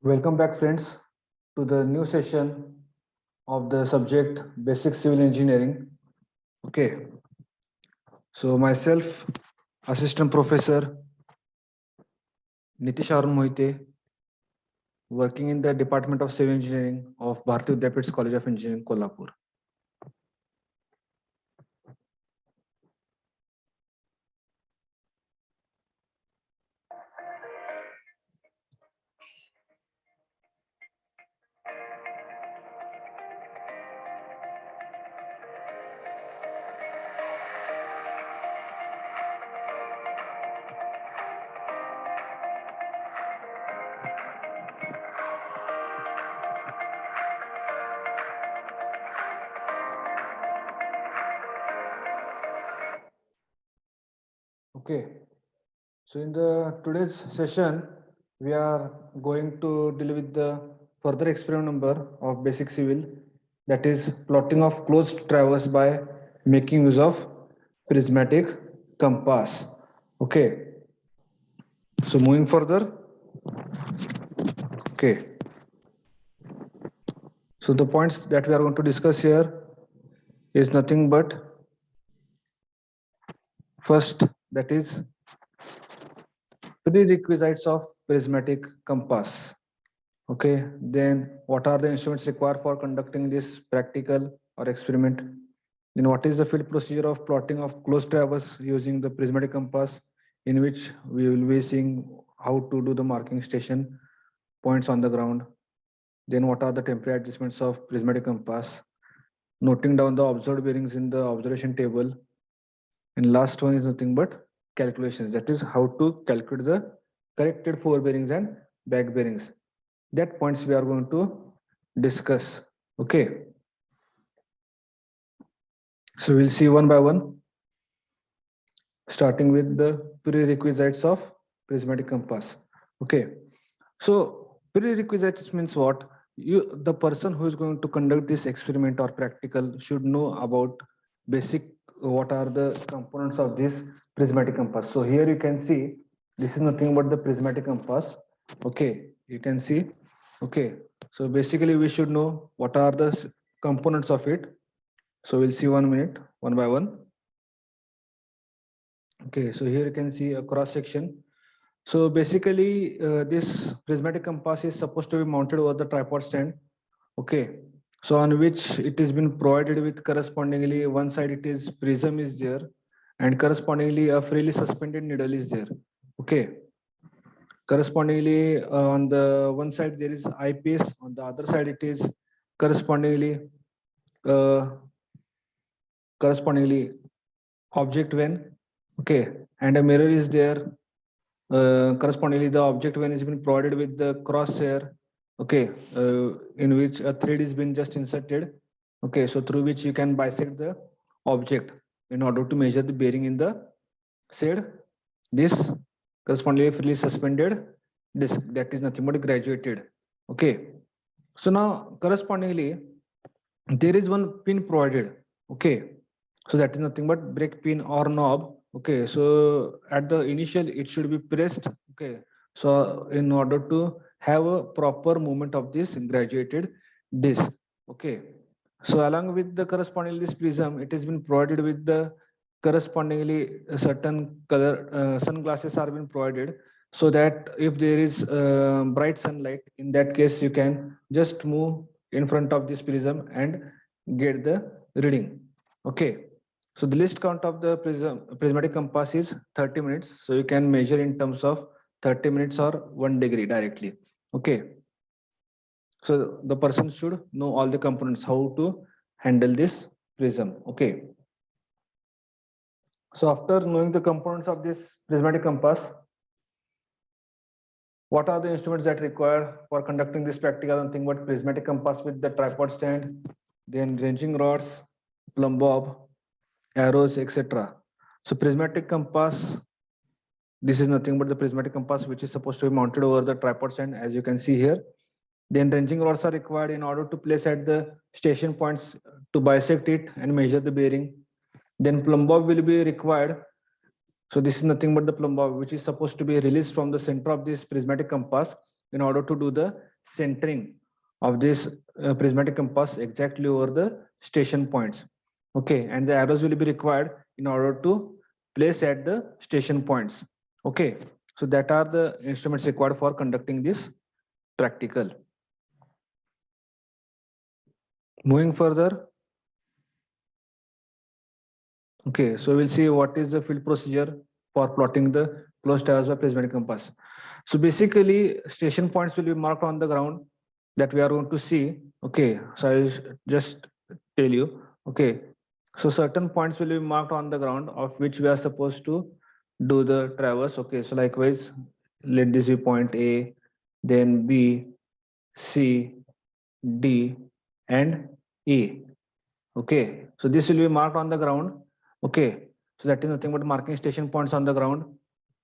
Welcome back, friends, to the new session of the subject Basic Civil Engineering. Okay, so myself, Assistant Professor Nitish Arun Mohite, working in the Department of Civil Engineering of Bharati Vidyapit's College of Engineering, Kolhapur. Okay, so in the today's session, we are going to deal with the further experiment number of basic civil, that is plotting of closed traverse by making use of prismatic compass. Okay, so moving further. Okay, so the points that we are going to discuss here is nothing but first, that is prerequisites of prismatic compass. Okay, then what are the instruments required for conducting this practical or experiment? Then what is the field procedure of plotting of closed traverse using the prismatic compass, in which we will be seeing how to do the marking station points on the ground. Then what are the temporary adjustments of prismatic compass, noting down the observed bearings in the observation table. And last one is nothing but calculations, that is how to calculate the corrected fore bearings and back bearings. That points we are going to discuss. Okay, so we'll see one by one, starting with the prerequisites of prismatic compass. Okay, so prerequisites means what? The person who is going to conduct this experiment or practical should know about basic, what are the components of this prismatic compass. So here you can see this is nothing but the prismatic compass. Okay, you can see. Okay, so basically we should know what are the components of it. So we'll see 1 minute, one by one. Okay, so here you can see a cross section. So basically, this prismatic compass is supposed to be mounted over the tripod stand. Okay, so on which it has been provided with correspondingly one side it is prism is there, and correspondingly a freely suspended needle is there. Okay, correspondingly on the one side there is eyepiece, on the other side it is correspondingly uh, correspondingly object van. Okay, and a mirror is there. Correspondingly, the object when is been provided with the crosshair, okay, in which a thread is been just inserted, okay, so through which you can bisect the object in order to measure the bearing in the said this correspondingly freely suspended disc, that is nothing but graduated. Okay, so now correspondingly there is one pin provided. Okay, so that is nothing but brake pin or knob. Okay, so at the initial it should be pressed. Okay, so in order to have a proper movement of this graduated disc. Okay, so along with the corresponding this prism, it has been provided with the correspondingly certain color sunglasses are being provided, so that if there is bright sunlight, in that case you can just move in front of this prism and get the reading. Okay, so the least count of the prismatic compass is 30 minutes. So you can measure in terms of 30 minutes or 1 degree directly. Okay, so the person should know all the components, how to handle this prism. Okay, so after knowing the components of this prismatic compass, what are the instruments that required for conducting this practical? And think about prismatic compass with the tripod stand, then ranging rods, plumb bob, arrows, etc. So prismatic compass, this is nothing but the prismatic compass which is supposed to be mounted over the tripod stand, as you can see here. Then ranging rods are required in order to place at the station points to bisect it and measure the bearing. Then plumb bob will be required. So this is nothing but the plumb bob which is supposed to be released from the center of this prismatic compass in order to do the centering of this prismatic compass exactly over the station points. Okay, and the arrows will be required in order to place at the station points. Okay, so that are the instruments required for conducting this practical. Moving further, okay, so we'll see what is the field procedure for plotting the closed towers by prismatic compass. So basically, station points will be marked on the ground that we are going to see. Okay, so I'll just tell you. Okay, so certain points will be marked on the ground of which we are supposed to do the traverse. Okay, so likewise, let this be point A, then B, C, D, and E. Okay, so this will be marked on the ground. Okay, so that is nothing but marking station points on the ground.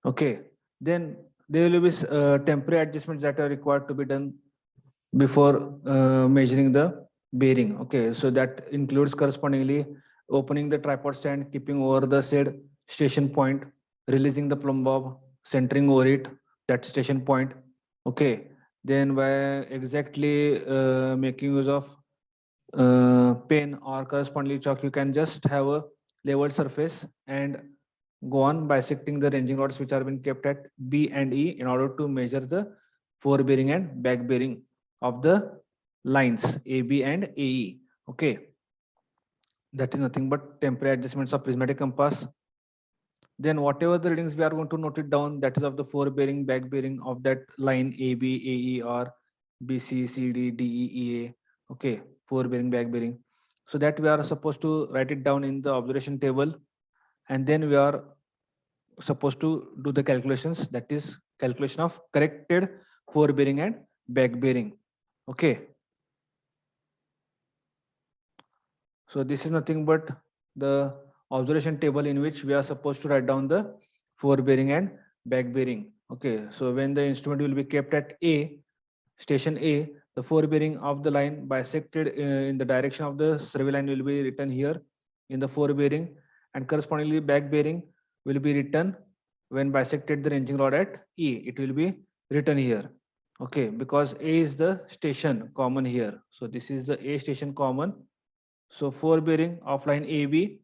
Okay, then there will be temporary adjustments that are required to be done before measuring the bearing. Okay, so that includes correspondingly opening the tripod stand, keeping over the said station point, releasing the plumb bob, centering over it, that station point. Okay, then by exactly making use of pen or correspondingly chalk, you can just have a level surface and go on bisecting the ranging rods which are being kept at B and E in order to measure the fore bearing and back bearing of the lines AB and AE. Okay, that is nothing but temporary adjustments of prismatic compass. Then whatever the readings we are going to note it down, that is of the fore bearing, back bearing of that line AB, AE or BC, CD, DE, EA. Okay, fore bearing, back bearing. So that we are supposed to write it down in the observation table, and then we are supposed to do the calculations, that is calculation of corrected fore bearing and back bearing. Okay, so this is nothing but the observation table in which we are supposed to write down the fore bearing and back bearing. Okay, so when the instrument will be kept at A, station A, the fore bearing of the line bisected in the direction of the survey line will be written here in the fore bearing, and correspondingly back bearing will be written when bisected the ranging rod at E. It will be written here. Okay, because A is the station common here. So this is the A station common. So fore bearing of line AB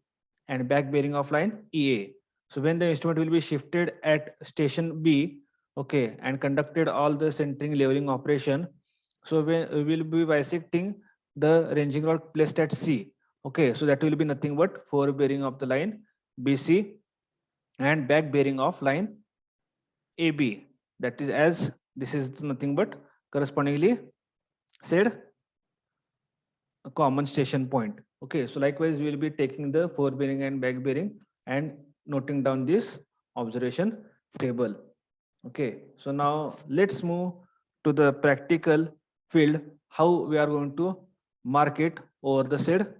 and back bearing of line EA. So when the instrument will be shifted at station B, okay, and conducted all the centering leveling operation, so we will be bisecting the ranging rod placed at C. Okay, so that will be nothing but fore bearing of the line BC and back bearing of line AB. That is as this is nothing but correspondingly said a common station point. Okay, so likewise we will be taking the fore bearing and back bearing and noting down this observation table. Okay, so now let's move to the practical field, how we are going to mark it over the said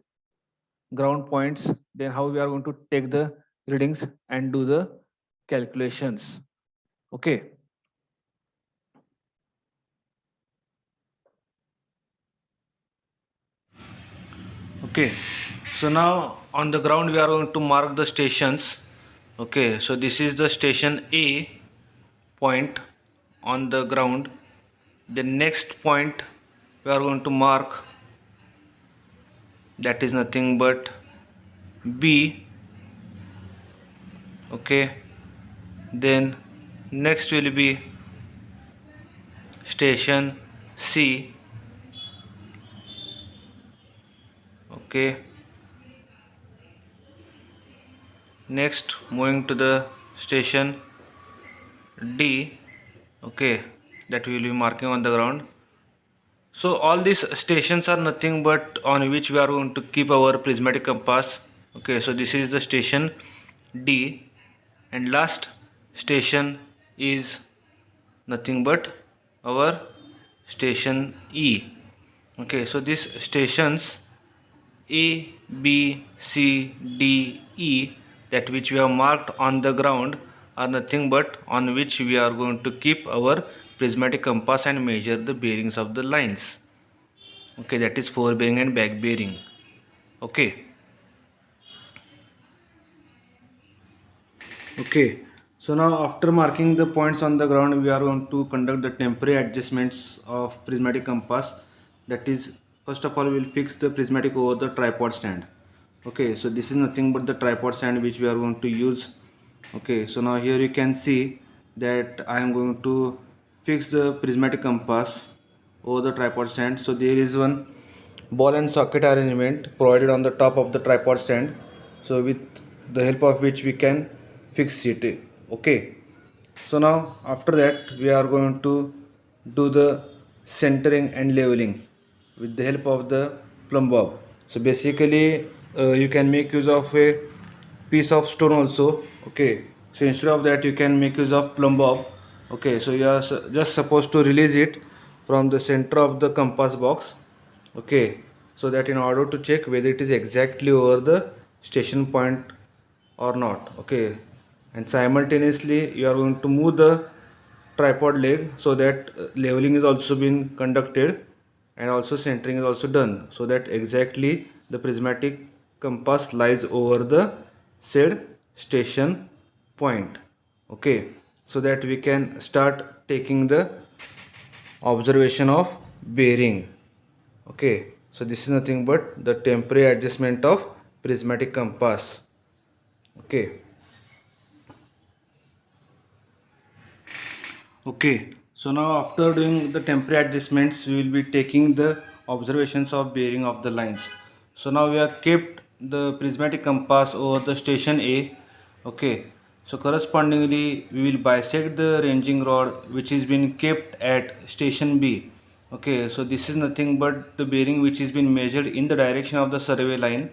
ground points, then how we are going to take the readings and do the calculations. Okay, okay, so now on the ground we are going to mark the stations. Okay, so this is the station A point on the ground. The next point we are going to mark, that is nothing but B. Okay, then next will be station C. Okay, next moving to the station D. Okay, that we will be marking on the ground. So all these stations are nothing but on which we are going to keep our prismatic compass. Okay, so this is the station D, and last station is nothing but our station E. Okay, so these stations A, B, C, D, E, that which we have marked on the ground, are nothing but on which we are going to keep our prismatic compass and measure the bearings of the lines. Okay, that is fore bearing and back bearing. Okay, okay, So now after marking the points on the ground, we are going to conduct the temporary adjustments of prismatic compass. That is, first of all we will fix the prismatic over the tripod stand. Okay, so this is nothing but the tripod stand which we are going to use. Okay, so now here you can see that I am going to fix the prismatic compass over the tripod stand. So there is one ball and socket arrangement provided on the top of the tripod stand, so with the help of which we can fix it. Okay, so now after that we are going to do the centering and leveling with the help of the plumb bob. So basically you can make use of a piece of stone also. Okay, so instead of that you can make use of plumb bob. Okay, so you are just supposed to release it from the center of the compass box. Okay, so that in order to check whether it is exactly over the station point or not. Okay, and simultaneously you are going to move the tripod leg so that leveling is also been conducted and also centering is also done, so that exactly the prismatic compass lies over the said station point. Okay, so that we can start taking the observation of bearing. Okay, so this is nothing but the temporary adjustment of prismatic compass. Okay. Okay, so now after doing the temporary adjustments, we will be taking the observations of bearing of the lines. So now we have kept the prismatic compass over the station A. Okay, so correspondingly we will bisect the ranging rod which is been kept at station B. Okay, so this is nothing but the bearing which is been measured in the direction of the survey line.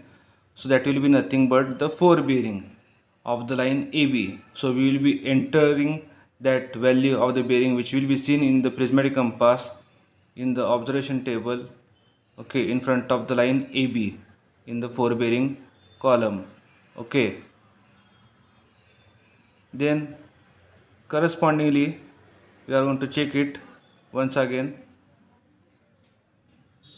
So that will be nothing but the fore bearing of the line AB. So we will be entering that value of the bearing which will be seen in the prismatic compass in the observation table, okay, in front of the line AB in the fore bearing column. Okay, then correspondingly we are going to check it once again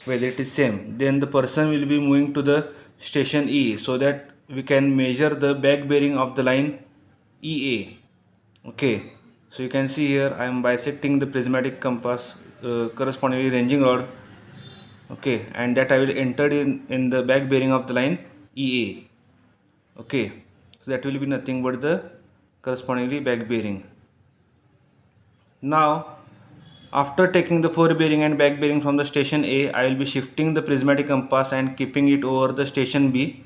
whether it is same. Then the person will be moving to the station E so that we can measure the back bearing of the line EA. Okay, so you can see here I am bisecting the prismatic compass correspondingly ranging rod. Okay, and that I will enter in the back bearing of the line EA. Okay, so that will be nothing but the correspondingly back bearing. Now after taking the fore bearing and back bearing from the station A, I will be shifting the prismatic compass and keeping it over the station B.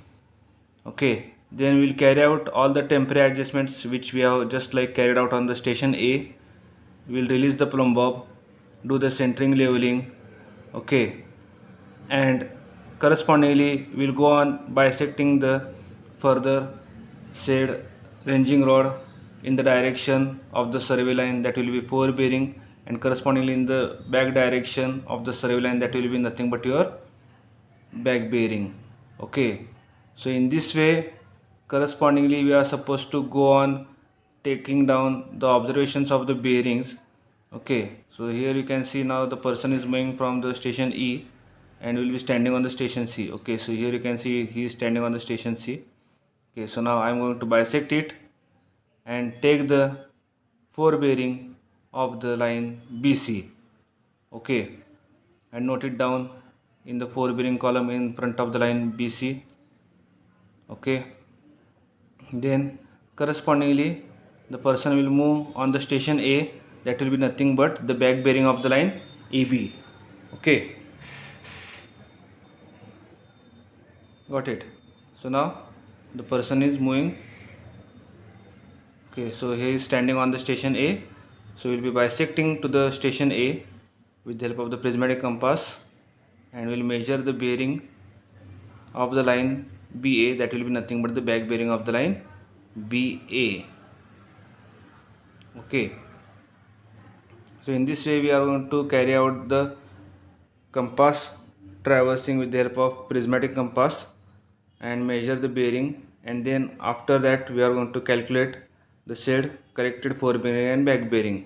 Okay, then we will carry out all the temporary adjustments which we have just like carried out on the station A. We will release the plumb bob, do the centering leveling. Okay, and correspondingly we will go on bisecting the further said ranging rod in the direction of the survey line, that will be fore bearing, and correspondingly in the back direction of the survey line, that will be nothing but your back bearing. Okay, so in this way correspondingly we are supposed to go on taking down the observations of the bearings. Okay, so here you can see now the person is moving from the station E and will be standing on the station C. Okay, so here you can see he is standing on the station C. Okay, so now I am going to bisect it and take the fore bearing of the line BC. Okay, and note it down in the fore bearing column in front of the line BC. Okay, then correspondingly the person will move on the station A, that will be nothing but the back bearing of the line AB. Okay, got it. So now the person is moving. Okay, so he is standing on the station A, so we will be bisecting to the station A with the help of the prismatic compass and will measure the bearing of the line BA, that will be nothing but the back bearing of the line BA. Okay, so in this way we are going to carry out the compass traversing with the help of prismatic compass and measure the bearing, and then after that we are going to calculate the said corrected fore bearing and back bearing.